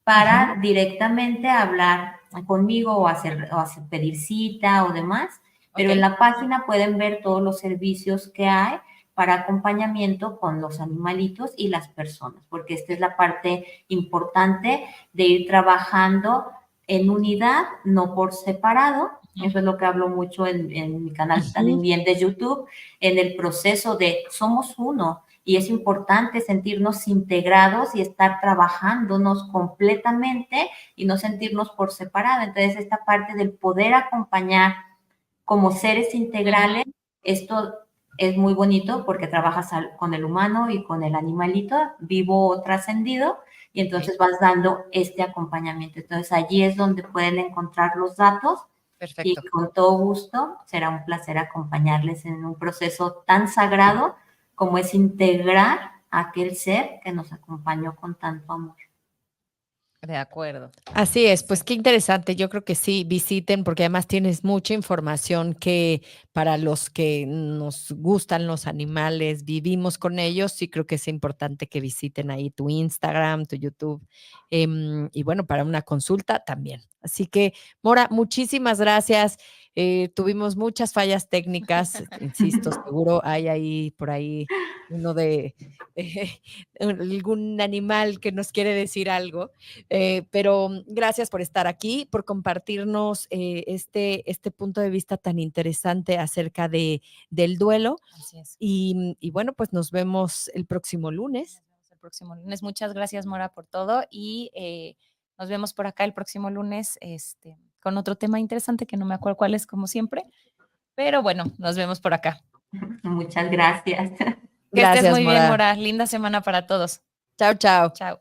para directamente hablar conmigo o hacer pedir cita o demás. Pero en la página pueden ver todos los servicios que hay para acompañamiento con los animalitos y las personas, porque esta es la parte importante de ir trabajando en unidad, no por separado. Eso es lo que hablo mucho en mi canal también de YouTube, en el proceso de somos uno, y es importante sentirnos integrados y estar trabajándonos completamente y no sentirnos por separado. Entonces, esta parte del poder acompañar como seres integrales, esto es muy bonito porque trabajas con el humano y con el animalito vivo o trascendido, y entonces vas dando este acompañamiento. Entonces, allí es donde pueden encontrar los datos. Perfecto. Y con todo gusto, será un placer acompañarles en un proceso tan sagrado como es integrar a aquel ser que nos acompañó con tanto amor. De acuerdo. Así es, pues qué interesante. Yo creo que sí, visiten, porque además tienes mucha información que para los que nos gustan los animales, vivimos con ellos, sí creo que es importante que visiten ahí tu Instagram, tu YouTube, y bueno, para una consulta también. Así que, Mora, muchísimas gracias. Tuvimos muchas fallas técnicas, insisto, seguro hay ahí por ahí uno de algún animal que nos quiere decir algo. Pero gracias por estar aquí, por compartirnos este punto de vista tan interesante acerca del duelo. Así es. Y bueno, pues nos vemos el próximo lunes. El próximo lunes. Muchas gracias, Mora, por todo, y nos vemos por acá el próximo lunes con otro tema interesante que no me acuerdo cuál es, como siempre, pero bueno, nos vemos por acá. Muchas gracias. Que estés Gracias, muy bien, Mora. Mora. Linda semana para todos. Chao, chao. Chao.